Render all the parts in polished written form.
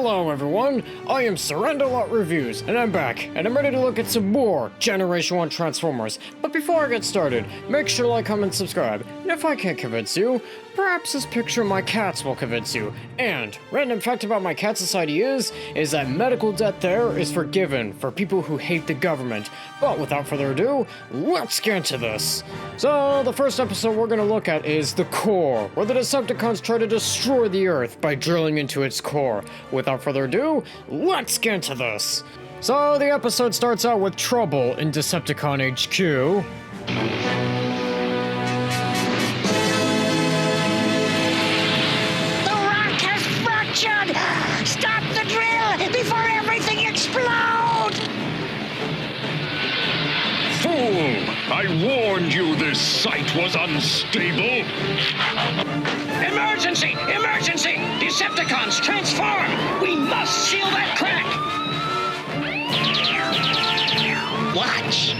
Hello everyone, I am Surrenderlot Reviews, and I'm back, and I'm ready to look at some more Generation 1 Transformers. But before I get started, make sure to like, comment, and subscribe. And if I can't convince you, perhaps this picture of my cats will convince you. And, random fact about my cat society is that medical debt there is forgiven for people who hate the government. But without further ado, let's get into this. So, the first episode we're gonna look at is The Core, where the Decepticons try to destroy the Earth by drilling into its core. Without further ado, let's get into this. So, the episode starts out with trouble in Decepticon HQ. Stop the drill before everything explodes! Fool! I warned you this site was unstable. Emergency! Emergency! Decepticons, transform! We must seal that crack! Watch!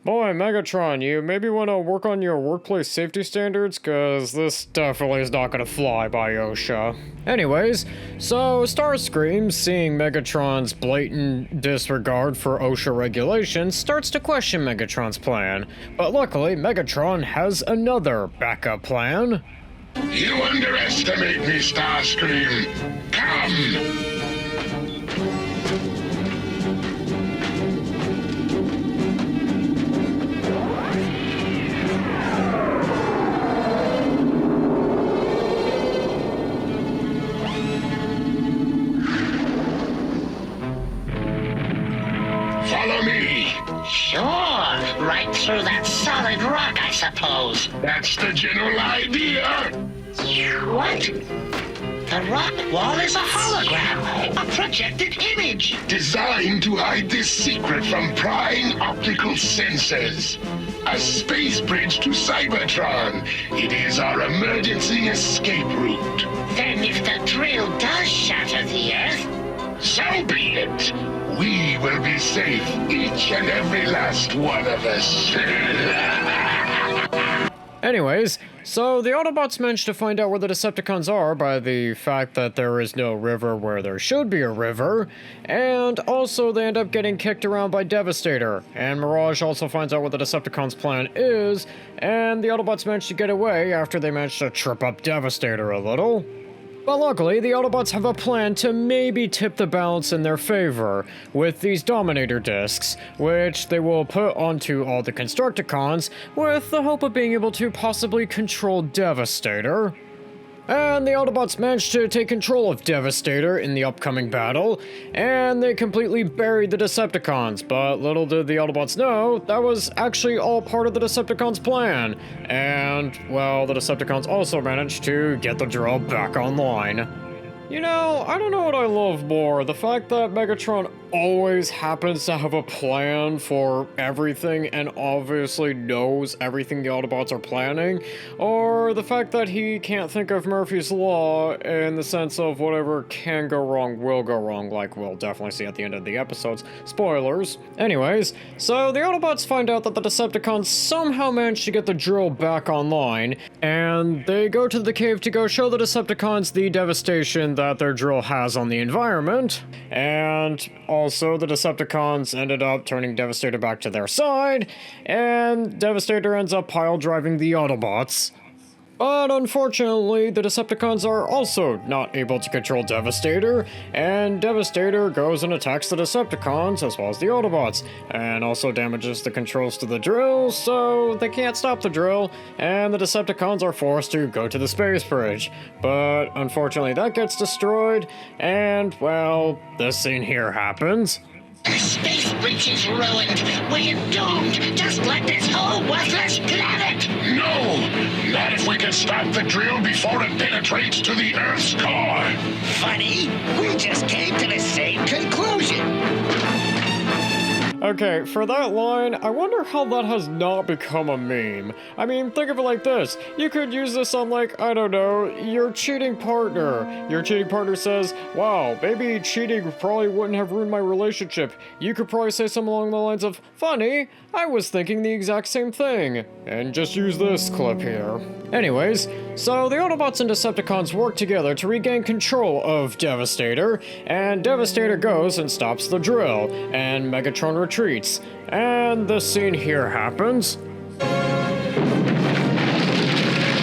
Boy, Megatron, you maybe want to work on your workplace safety standards, cause this definitely is not gonna fly by OSHA. Anyways, so Starscream, seeing Megatron's blatant disregard for OSHA regulations, starts to question Megatron's plan. But luckily, Megatron has another backup plan. You underestimate me, Starscream. Come! Follow me. Sure, right through that solid rock, I suppose. That's the general idea. What? The rock wall is a hologram, a projected image. Designed to hide this secret from prying optical sensors. A space bridge to Cybertron. It is our emergency escape route. Then if the drill does shatter the Earth, So be it. We will be safe, each and every last one of us. Anyways, so the Autobots managed to find out where the Decepticons are by the fact that there is no river where there should be a river, and also they end up getting kicked around by Devastator, and Mirage also finds out what the Decepticons' plan is, and the Autobots manage to get away after they manage to trip up Devastator a little. But luckily, the Autobots have a plan to maybe tip the balance in their favor with these Dominator discs, which they will put onto all the Constructicons with the hope of being able to possibly control Devastator. And the Autobots managed to take control of Devastator in the upcoming battle, and they completely buried the Decepticons, but little did the Autobots know, that was actually all part of the Decepticons' plan. And, well, the Decepticons also managed to get the drill back online. You know, I don't know what I love more, the fact that Megatron always happens to have a plan for everything and obviously knows everything the Autobots are planning, or the fact that he can't think of Murphy's Law in the sense of whatever can go wrong will go wrong, like we'll definitely see at the end of the episodes. Spoilers. Anyways, so the Autobots find out that the Decepticons somehow managed to get the drill back online, and they go to the cave to go show the Decepticons the devastation that their drill has on the environment, and also the Decepticons ended up turning Devastator back to their side, and Devastator ends up pile driving the Autobots. But unfortunately, the Decepticons are also not able to control Devastator, and Devastator goes and attacks the Decepticons as well as the Autobots, and also damages the controls to the drill, so they can't stop the drill, and the Decepticons are forced to go to the space bridge. But unfortunately that gets destroyed, and well, this scene here happens. the space bridge is ruined. We're doomed, just like this whole worthless planet. No, not if we can stop the drill before it penetrates to the Earth's core. Funny, we just came to the same conclusion. Okay, for that line, I wonder how that has not become a meme. I mean, think of it like this. You could use this on, like, I don't know, your cheating partner. Your cheating partner says, wow, maybe cheating probably wouldn't have ruined my relationship. You could probably say something along the lines of, funny, I was thinking the exact same thing. And just use this clip here. Anyways, so the Autobots and Decepticons work together to regain control of Devastator, and Devastator goes and stops the drill, and Megatron retreats. And the scene here happens.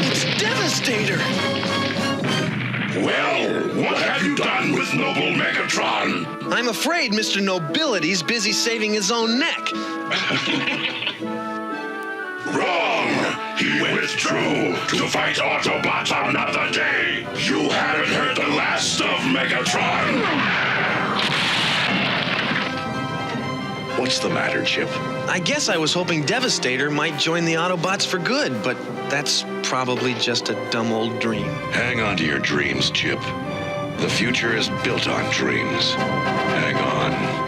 It's Devastator! Well, what have you done with noble Megatron? I'm afraid Mr. Nobility's busy saving his own neck. Wrong! He withdrew to fight Autobots another day. You haven't heard the last of Megatron. What's the matter, Chip? I guess I was hoping Devastator might join the Autobots for good, but that's probably just a dumb old dream. Hang on to your dreams, Chip. The future is built on dreams. Hang on.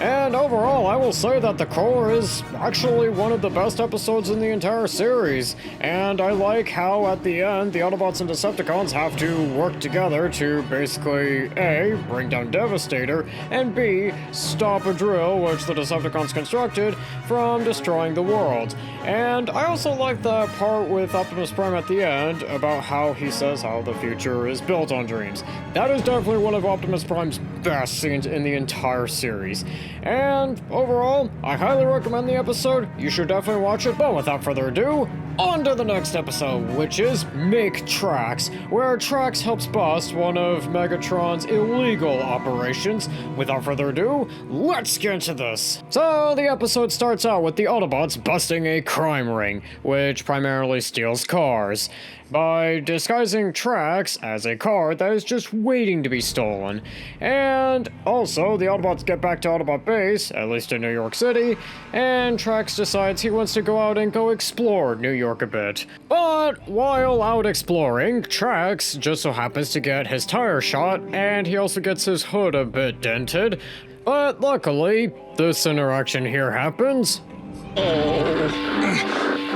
And overall, I will say that the core is actually one of the best episodes in the entire series. And I like how at the end, the Autobots and Decepticons have to work together to basically A, bring down Devastator, and B, stop a drill which the Decepticons constructed from destroying the world. And I also like that part with Optimus Prime at the end about how he says how the future is built on dreams. That is definitely one of Optimus Prime's best scenes in the entire series. And overall, I highly recommend the episode. You should definitely watch it, but without further ado, on to the next episode, which is Make Tracks, where Tracks helps bust one of Megatron's illegal operations. Without further ado, let's get into this. So, the episode starts out with the Autobots busting a crime ring, which primarily steals cars, by disguising Tracks as a car that is just waiting to be stolen. And also, the Autobots get back to Autobot base, at least in New York City, and Tracks decides he wants to go out and go explore New York a bit. But while out exploring, Tracks just so happens to get his tire shot, and he also gets his hood a bit dented. But luckily, this interaction here happens.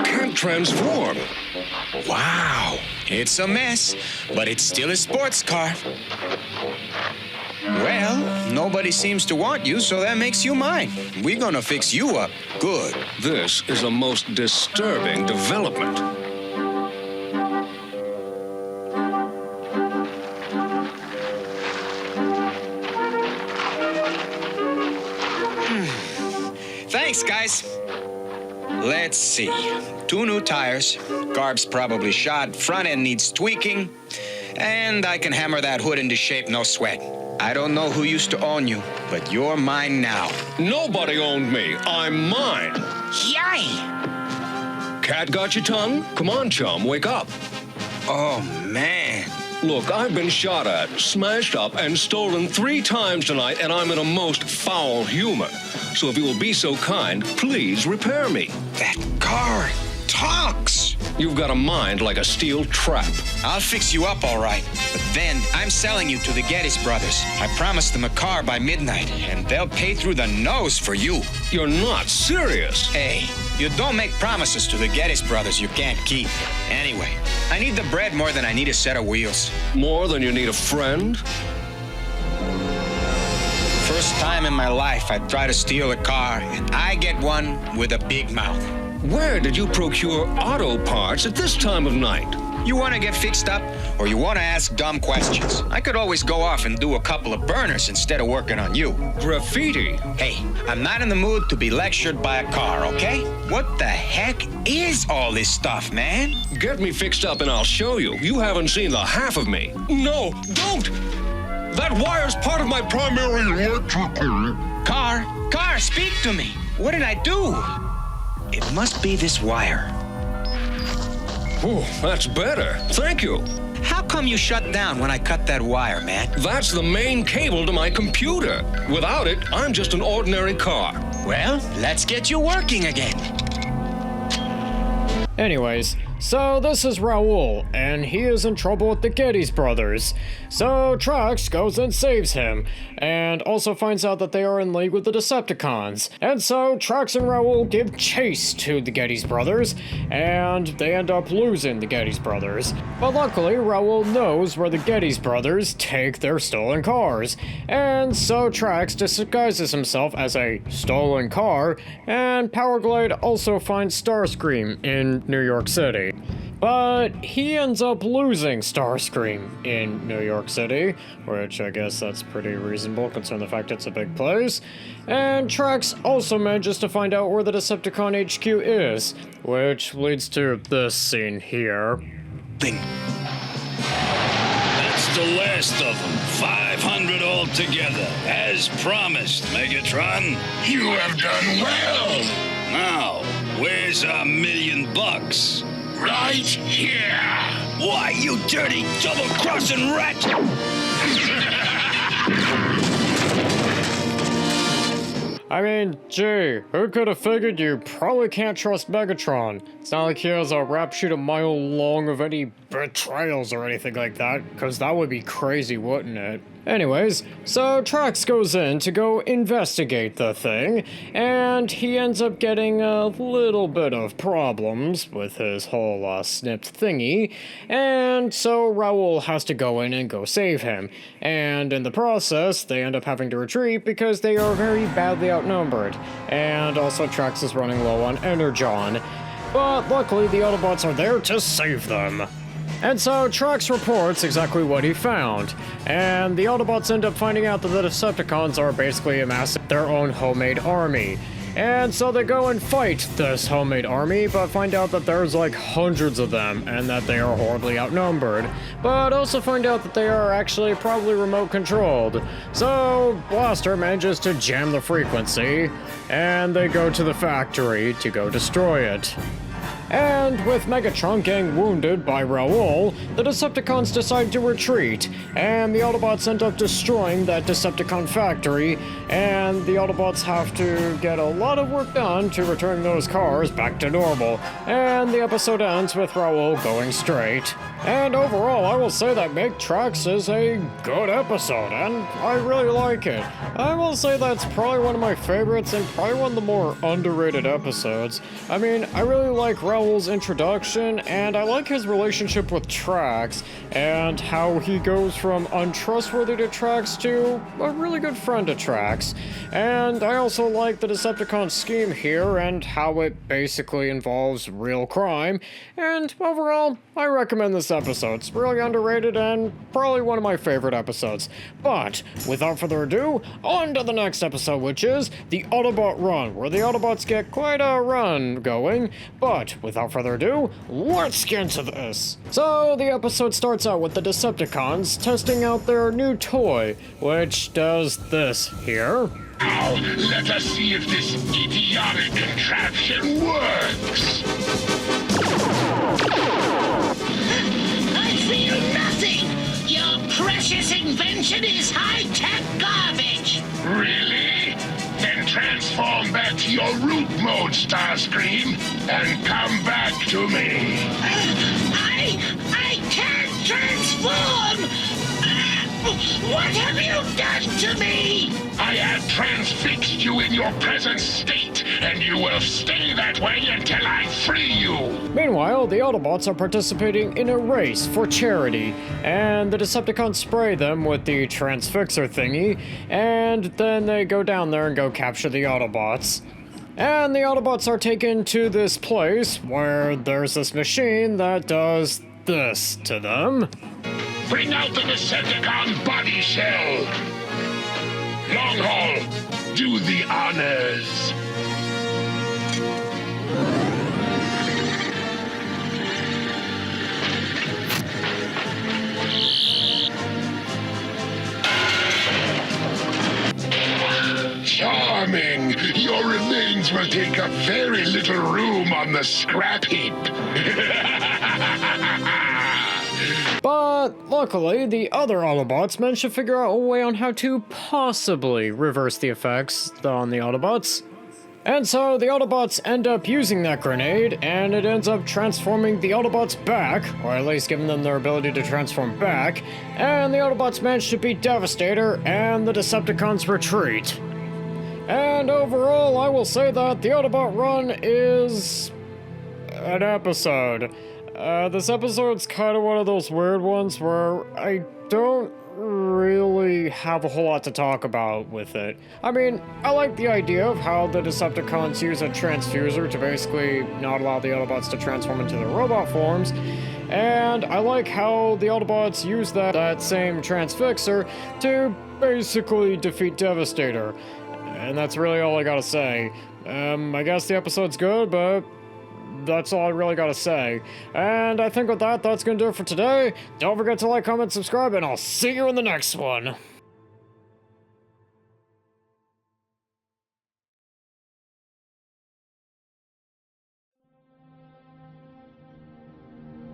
Can't transform. Wow, it's a mess, but it's still a sports car. Well, nobody seems to want you, so that makes you mine. We're gonna fix you up. Good. This is a most disturbing development. Thanks, guys. Let's see. 2 new tires. Garb's probably shot. Front end needs tweaking. And I can hammer that hood into shape, no sweat. I don't know who used to own you, but you're mine now. Nobody owned me. I'm mine. Yay! Cat got your tongue? Come on, chum, wake up. Oh, man. Look, I've been shot at, smashed up, and stolen 3 times tonight, and I'm in a most foul humor. So if you will be so kind, please repair me. That car talks. You've got a mind like a steel trap. I'll fix you up all right. But then I'm selling you to the Geddes brothers. I promised them a car by midnight, and they'll pay through the nose for you. You're not serious. Hey, you don't make promises to the Geddes brothers you can't keep. Anyway, I need the bread more than I need a set of wheels. More than you need a friend? First time in my life I try to steal a car, and I get one with a big mouth. Where did you procure auto parts at this time of night? You want to get fixed up, or you want to ask dumb questions? I could always go off and do a couple of burners instead of working on you. Graffiti? Hey, I'm not in the mood to be lectured by a car, okay? What the heck is all this stuff, man? Get me fixed up and I'll show you. You haven't seen the half of me. No, don't! That wire's part of my primary electrical. Car, speak to me. What did I do? It must be this wire. Oh, that's better. Thank you. How come you shut down when I cut that wire, man? That's the main cable to my computer. Without it, I'm just an ordinary car. Well, let's get you working again. Anyways, So this is Raoul, and he is in trouble with the Geddes brothers. So Trax goes and saves him, and also finds out that they are in league with the Decepticons. And so Trax and Raoul give chase to the Geddes brothers, and they end up losing the Geddes brothers. But luckily, Raoul knows where the Geddes brothers take their stolen cars, and so Trax disguises himself as a stolen car, and Powerglide also finds Starscream in New York City. But he ends up losing Starscream in New York City, which I guess that's pretty reasonable considering the fact it's a big place. And Trax also manages to find out where the Decepticon HQ is, which leads to this scene here. Thing. That's the last of them. 500 altogether, as promised, Megatron. You have done well. Now, where's our $1 million? Right here. Why, you dirty double-crossing rat! I mean, gee, who could have figured you probably can't trust Megatron? It's not like he has a rap sheet a mile long of any betrayals or anything like that, because that would be crazy, wouldn't it? Anyways, so Trax goes in to go investigate the thing, and he ends up getting a little bit of problems with his whole snipped thingy, and so Raoul has to go in and go save him. And in the process, they end up having to retreat because they are very badly outnumbered, and also Trax is running low on Energon. But luckily, the Autobots are there to save them. And so Trax reports exactly what he found, and the Autobots end up finding out that the Decepticons are basically amassing their own homemade army. And so they go and fight this homemade army, but find out that there's like hundreds of them, and that they are horribly outnumbered. But also find out that they are actually probably remote controlled. So Blaster manages to jam the frequency, and they go to the factory to go destroy it. And with Megatron getting wounded by Raoul, the Decepticons decide to retreat, and the Autobots end up destroying that Decepticon factory, and the Autobots have to get a lot of work done to return those cars back to normal, and the episode ends with Raoul going straight. And overall, I will say that Make Trax is a good episode, and I really like it. I will say that's probably one of my favorites, and probably one of the more underrated episodes. I mean, I really like Raoul's introduction, and I like his relationship with Trax, and how he goes from untrustworthy to Trax to a really good friend to Trax. And I also like the Decepticon scheme here, and how it basically involves real crime, and overall, I recommend this episode. It's really underrated and probably one of my favorite episodes. But without further ado, on to the next episode, which is the Autobot Run, where the Autobots get quite a run going. But without further ado, let's get into this. So the episode starts out with the Decepticons testing out their new toy, which does this here. Now, let us see if this idiotic contraption works. I feel nothing. Your precious invention is high-tech garbage. Really? Then transform back to your root mode, Starscream, and come back to me. I can't transform. What have you done to me? I have transfixed you in your present state, and you will stay that way until I free you. Meanwhile, the Autobots are participating in a race for charity, and the Decepticons spray them with the Transfixer thingy, and then they go down there and go capture the Autobots. And the Autobots are taken to this place where there's this machine that does this to them. Bring out the Decepticon body shell. Long Haul, do the honors. Charming! Your remains will take up very little room on the scrap heap. But luckily, the other Autobots managed to figure out a way on how to possibly reverse the effects on the Autobots. And so the Autobots end up using that grenade, and it ends up transforming the Autobots back, or at least giving them their ability to transform back, and the Autobots manage to beat Devastator, and the Decepticons retreat. And overall, I will say that the Autobot run is an episode. This episode's kind of one of those weird ones where I don't really have a whole lot to talk about with it. I mean, I like the idea of how the Decepticons use a transfuser to basically not allow the Autobots to transform into their robot forms, and I like how the Autobots use that same transfixer to basically defeat Devastator. And that's really all I gotta say. I guess the episode's good, but that's all I really gotta say. And I think with that, that's gonna do it for today. Don't forget to like, comment, subscribe, and I'll see you in the next one.